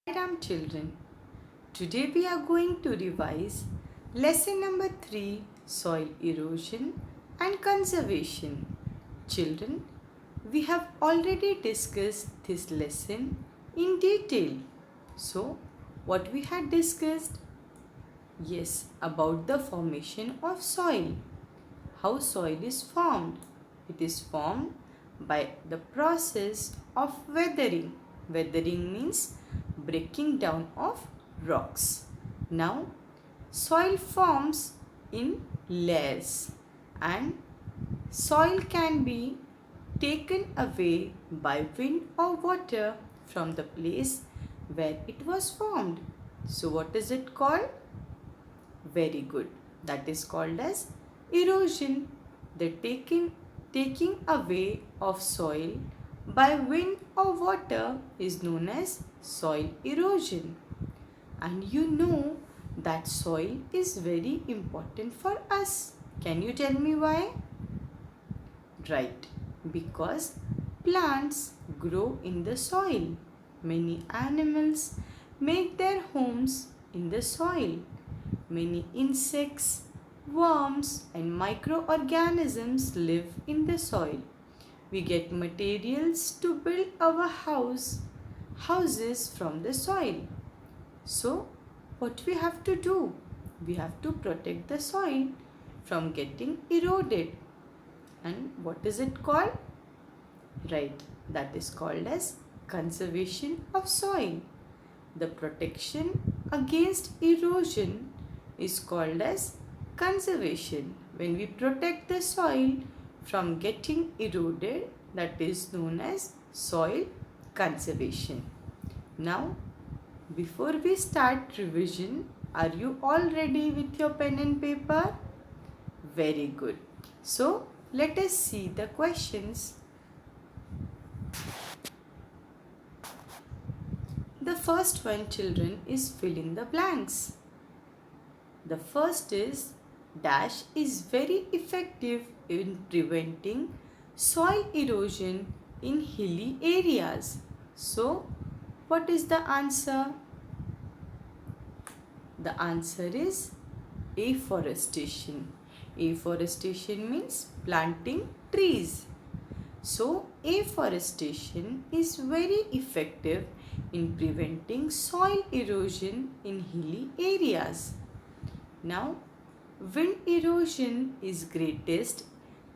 Children. Today we are going to revise lesson number 3, soil erosion and conservation. Children, we have already discussed this lesson in detail. So, what we had discussed? Yes, about the formation of soil. How soil is formed? It is formed by the process of weathering. Weathering means breaking down of rocks. Now, soil forms in layers and soil can be taken away by wind or water from the place where it was formed. So, what is it called? Very good. That is called as erosion. The taking away of soil by wind or water is known as soil erosion. And you know that soil is very important for us. Can you tell me why? Right, because plants grow in the soil. Many animals make their homes in the soil. Many insects, worms and microorganisms live in the soil. We get materials to build our houses from the soil. So, what we have to do? We have to protect the soil from getting eroded. And what is it called? Right, that is called as conservation of soil. The protection against erosion is called as conservation. When we protect the soil from getting eroded, that is known as soil conservation. Now, before we start revision, are you all ready with your pen and paper? Very good. So, let us see the questions. The first one, children, is fill in the blanks. The first is dash is very effective in preventing soil erosion in hilly areas. So, what is the answer? The answer is afforestation. Afforestation means planting trees. So, afforestation is very effective in preventing soil erosion in hilly areas. Now, wind erosion is greatest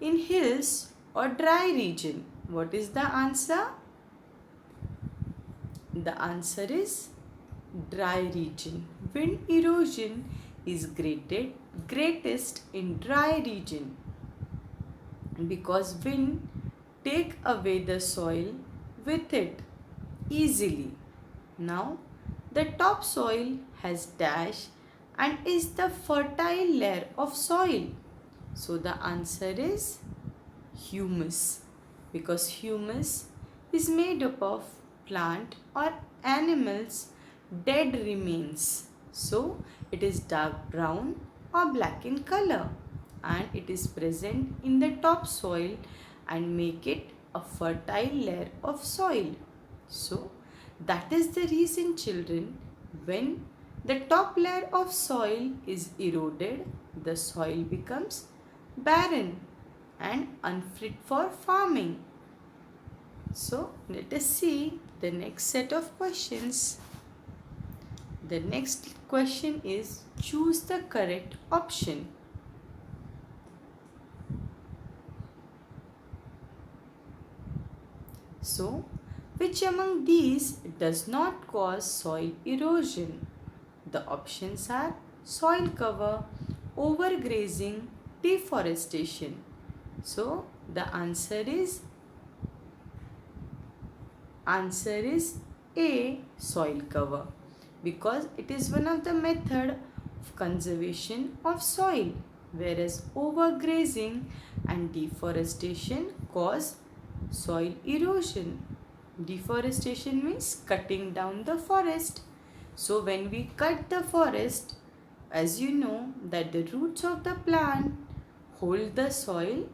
in hills or dry region. What is the answer? The answer is dry region. Wind erosion is greatest in dry region because wind take away the soil with it easily. Now, the topsoil has dash and is the fertile layer of soil. So, the answer is humus because humus is made up of plant or animals dead remains. So, it is dark brown or black in color and it is present in the topsoil and make it a fertile layer of soil. So, that is the reason, children, when the top layer of soil is eroded, the soil becomes barren and unfit for farming. So, let us see the next set of questions. The next question is choose the correct option. So, which among these does not cause soil erosion? The options are soil cover, overgrazing, deforestation. So, the answer is A, soil cover, because it is one of the method of conservation of soil, whereas overgrazing and deforestation cause soil erosion. Deforestation means cutting down the forest. So when we cut the forest, as you know that the roots of the plant hold the soil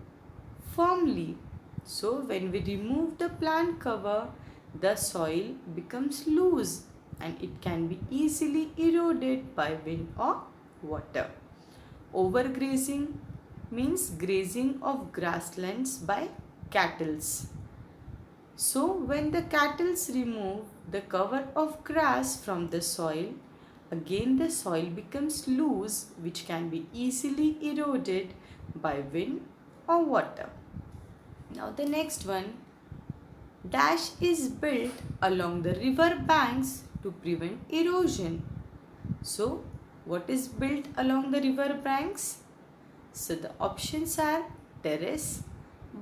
firmly. So when we remove the plant cover, the soil becomes loose and it can be easily eroded by wind or water. Overgrazing means grazing of grasslands by cattle. So when the cattle remove the cover of grass from the soil, again the soil becomes loose, which can be easily eroded by wind or water. Now the next one, dash is built along the river banks to prevent erosion. So what is built along the river banks? So the options are terrace,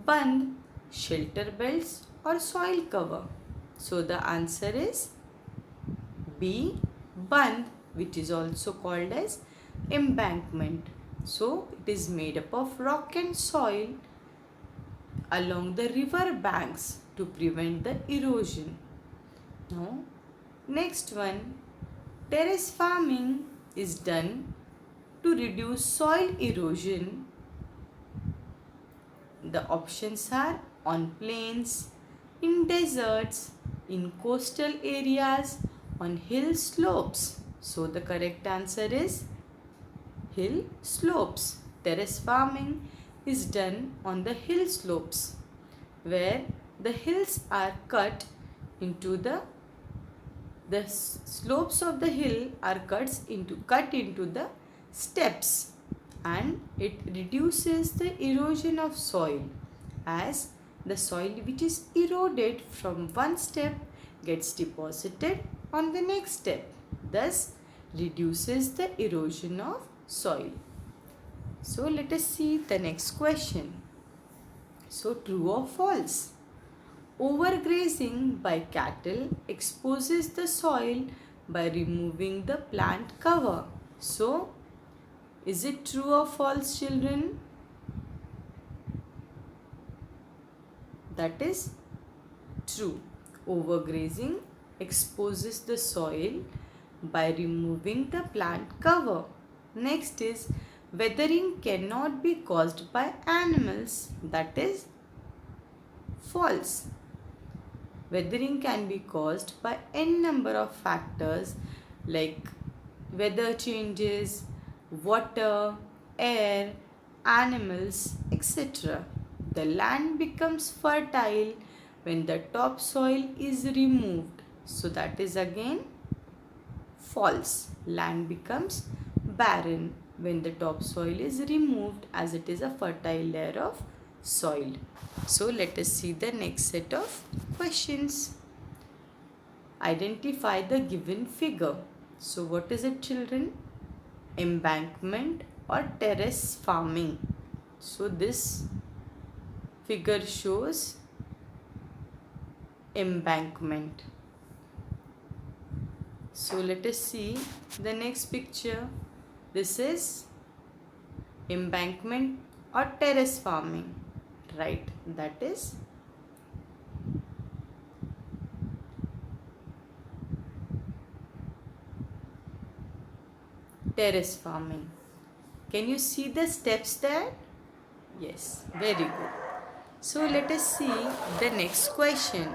bund, shelter belts or soil cover. So the answer is B, bund, which is also called as embankment. So it is made up of rock and soil along the river banks to prevent the erosion. Now next one, terrace farming is done to reduce soil erosion. The options are on plains, in deserts, in coastal areas, on hill slopes. So the correct answer is hill slopes. Terrace farming is done on the hill slopes, where the hills are cut into the slopes of the hill are cut into the steps, and it reduces the erosion of soil, as the soil which is eroded from one step gets deposited on the next step, thus reduces the erosion of soil. So let us see the next question. So true or false? Overgrazing by cattle exposes the soil by removing the plant cover. So is it true or false, children? That is true. Overgrazing exposes the soil by removing the plant cover. Next is weathering cannot be caused by animals. That is false. Weathering can be caused by n number of factors like weather changes, water, air, animals, etc. The land becomes fertile when the topsoil is removed. So that is again false. Land becomes barren when the topsoil is removed, as it is a fertile layer of soil. So let us see the next set of questions. Identify the given figure. So what is it, children? Embankment or terrace farming. So this figure shows embankment. So let us see the next picture. This is embankment or terrace farming, right? That is terrace farming. Can you see the steps there? Yes, very good. So let us see the next question.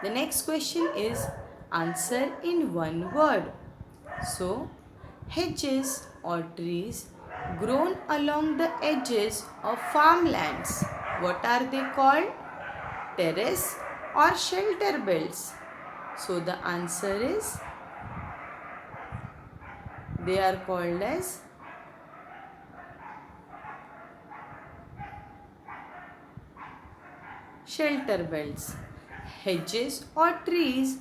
The next question is answer in one word. So hedges or trees grown along the edges of farmlands, what are they called? Terrace or shelter belts? So the answer is they are called as shelter belts. Hedges or trees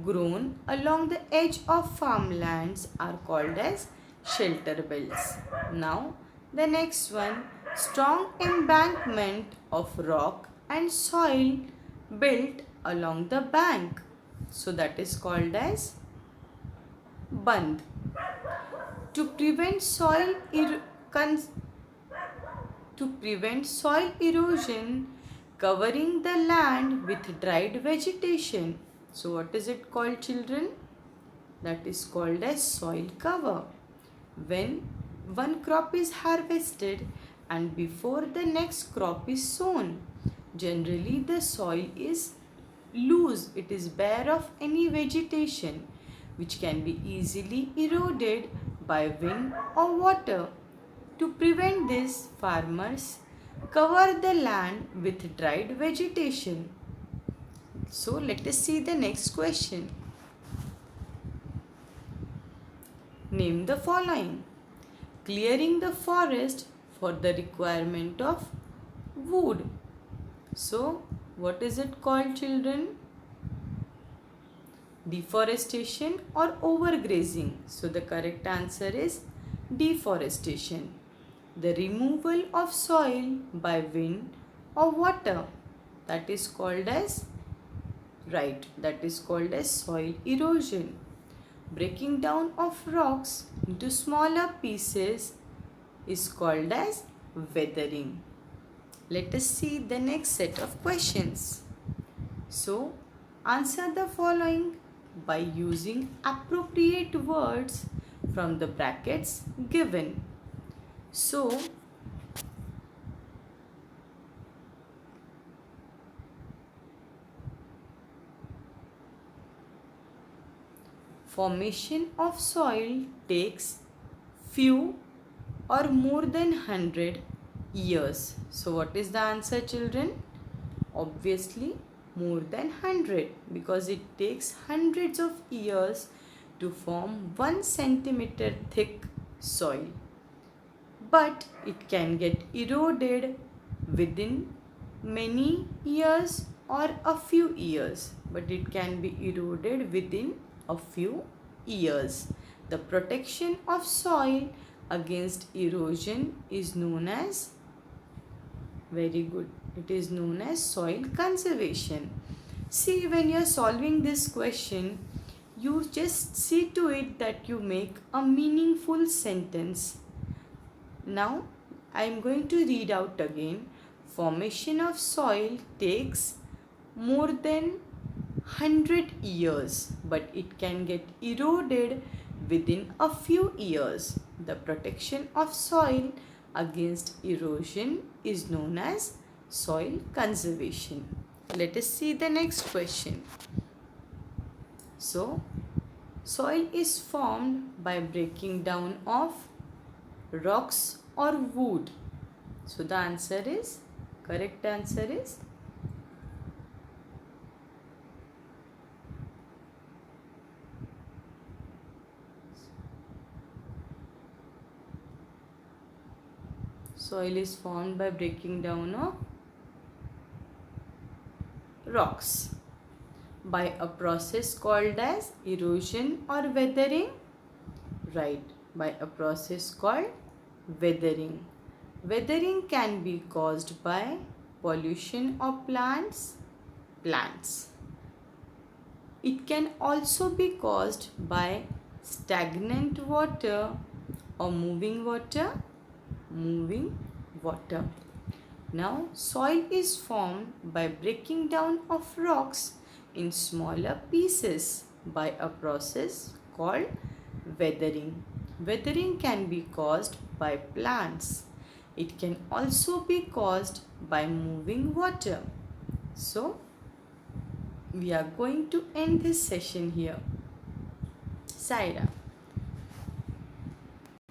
grown along the edge of farmlands are called as shelter belts. Now the next one, strong embankment of rock and soil built along the bank. So that is called as bund. To prevent soil erosion, covering the land with dried vegetation. So what is it called, children? That is called as soil cover. When one crop is harvested and before the next crop is sown, generally the soil is loose, it is bare of any vegetation which can be easily eroded by wind or water. To prevent this, farmers cover the land with dried vegetation. So let us see the next question. Name the following. Clearing the forest for the requirement of wood. So what is it called, children? Deforestation or overgrazing. So the correct answer is deforestation. The removal of soil by wind or water, that is called as soil erosion. Breaking down of rocks into smaller pieces is called as weathering. Let us see the next set of questions. So answer the following by using appropriate words from the brackets given. So formation of soil takes few or more than 100 years. So what is the answer, children? Obviously more than 100, because it takes hundreds of years to form 1 centimeter thick soil. But it can get eroded within many years or a few years. But it can be eroded within a few years. The protection of soil against erosion is known as, very good, it is known as soil conservation. See, when you are solving this question, you just see to it that you make a meaningful sentence. Now I am going to read out again. Formation of soil takes more than 100 years, but it can get eroded within a few years. The protection of soil against erosion is known as soil conservation. Let us see the next question. So, soil is formed by breaking down of rocks or wood. So the answer is, correct answer is soil is formed by breaking down of rocks by a process called as erosion or weathering. Right, by a process called weathering. Weathering can be caused by pollution of plants. It can also be caused by stagnant water or moving water. Now, soil is formed by breaking down of rocks in smaller pieces by a process called weathering. Weathering can be caused by plants. It can also be caused by moving water. So, we are going to end this session here. Saira.